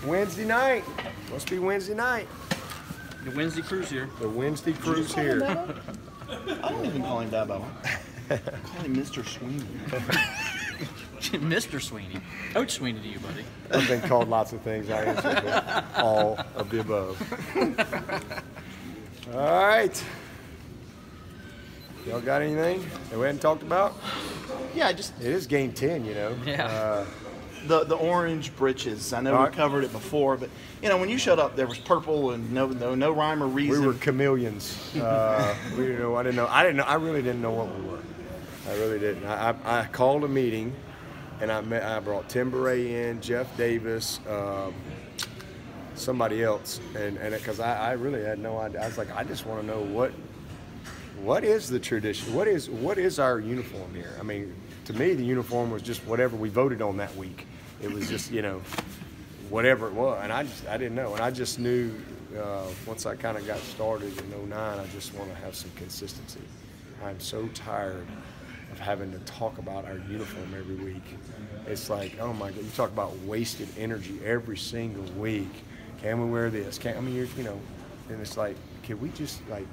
Wednesday night. Must be Wednesday night. The Wednesday crew's here. The Wednesday crew's here. I don't even call him Dabo. I call him Mr. Swinney. Mr. Swinney. Coach Swinney to you, buddy. I've been called lots of things. I answered all of the above. All right. Y'all got anything that we hadn't talked about? Yeah, It is game 10, you know. Yeah. The orange breeches. I know we covered it before, but you know when you showed up, there was purple and no rhyme or reason. We were chameleons. We didn't know. I didn't know. I really didn't know what we were. I really didn't. I called a meeting, and I brought Tim Beret in, Jeff Davis, somebody else, and because I really had no idea. I was like, I just want to know what is the tradition? What is our uniform here? I mean, to me, the uniform was just whatever we voted on that week. It was just, you know, whatever it was, and I didn't know, and I just knew once I kind of got started in '09, I just want to have some consistency. I'm so tired of having to talk about our uniform every week. It's like, oh my God, you talk about wasted energy every single week. Can we wear this? You know, and it's like, can we just like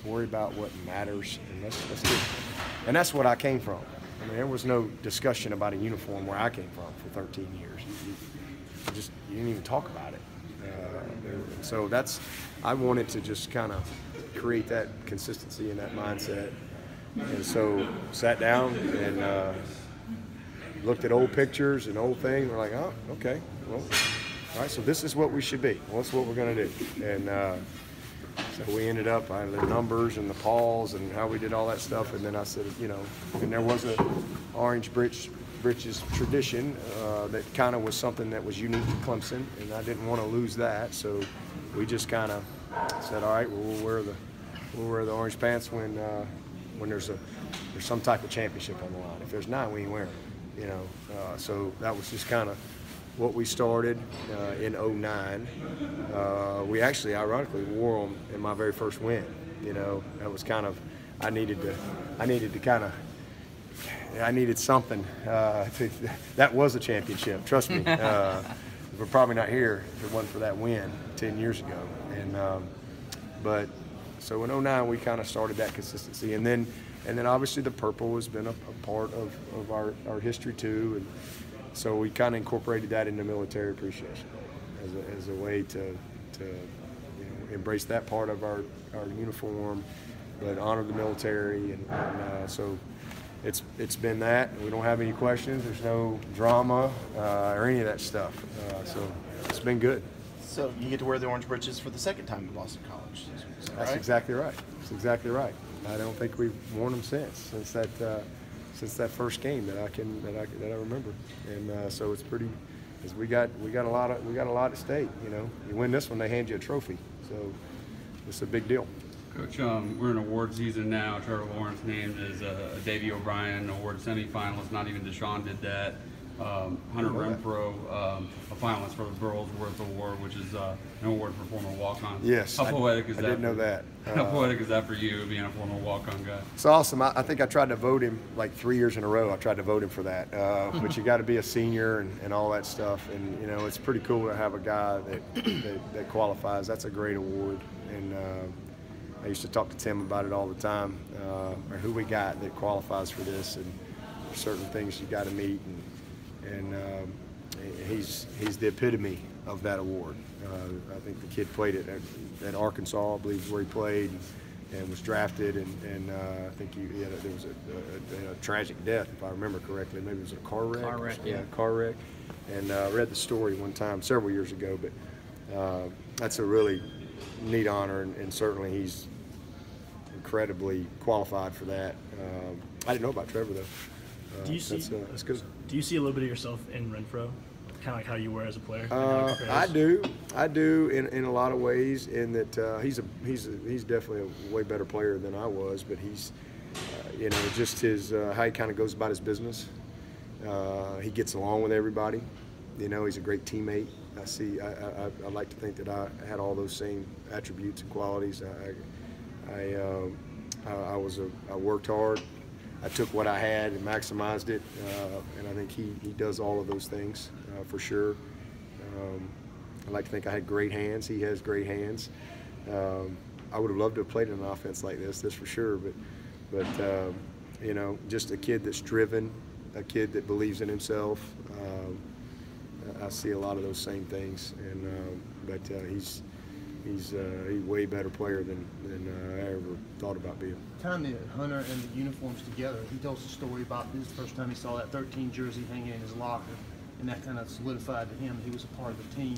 worry about what matters and let's do it. And that's what I came from. I mean, there was no discussion about a uniform where I came from for 13 years. You didn't even talk about it. So I wanted to just kind of create that consistency and that mindset. And so sat down and looked at old pictures and old things. We're like, oh, okay, well, all right, so this is what we should be. Well, that's what we're going to do. And so we ended up, I had the numbers and the Pauls and how we did all that stuff. And then I said, you know, and there was a orange breeches tradition that kind of was something that was unique to Clemson, and I didn't want to lose that. So we just kind of said, all right, well, we'll wear the orange pants when there's some type of championship on the line. If there's not, we ain't wearing them, you know. So that was just kind of what we started in '09. We actually, ironically, wore them in my very first win. You know, that was kind of, I needed something. That was a championship, trust me. We're probably not here if it wasn't for that win 10 years ago. And but so in '09 we kind of started that consistency, and then obviously the purple has been a part of our history too, and so we kind of incorporated that into military appreciation as a way to you know, embrace that part of our uniform, but honor the military, and so it's been that. We don't have any questions. There's no drama or any of that stuff. So it's been good. So you get to wear the orange breeches for the second time in Boston College. That's exactly right. That's exactly right. I don't think we've worn them since that first game that I remember. And so it's pretty. Because we got a lot at stake. You know, you win this one, they hand you a trophy. So it's a big deal. Coach, we're in award season now. Trevor Lawrence named as a Davey O'Brien Award semifinalist. Not even Deshaun did that. Hunter Renfro, a finalist for the Burlsworth Award, which is an award for former walk-ons. Yes, how poetic is that? I didn't know that. How poetic is that for you, being a former walk-on guy? It's awesome. I think I tried to vote him like 3 years in a row. I tried to vote him for that. But you got to be a senior and all that stuff. And you know, it's pretty cool to have a guy that qualifies. That's a great award. And I used to talk to Tim about it all the time. Or who we got that qualifies for this, and there's certain things you got to meet. And he's the epitome of that award. I think the kid played it at Arkansas, I believe, is where he played, and was drafted. And I think there was a tragic death, if I remember correctly. Maybe it was a car wreck. Car wreck, yeah. Car wreck. And I read the story one time several years ago. But that's a really neat honor, and certainly he's incredibly qualified for that. I didn't know about Trevor though. That's good. Do you see a little bit of yourself in Renfro, kind of like how you were as a player? I do in a lot of ways. In that he's definitely a way better player than I was, but he's you know, just his how he kind of goes about his business. He gets along with everybody. You know, he's a great teammate. I like to think that I had all those same attributes and qualities. I worked hard. I took what I had and maximized it, and I think he does all of those things for sure. I like to think I had great hands. He has great hands. I would have loved to have played in an offense like this, that's for sure. But you know, just a kid that's driven, a kid that believes in himself. I see a lot of those same things, and but he's a way better player than I ever thought about being. Tying the Hunter and the uniforms together, he tells the story about his first time he saw that 13 jersey hanging in his locker, and that kind of solidified to him that he was a part of the team.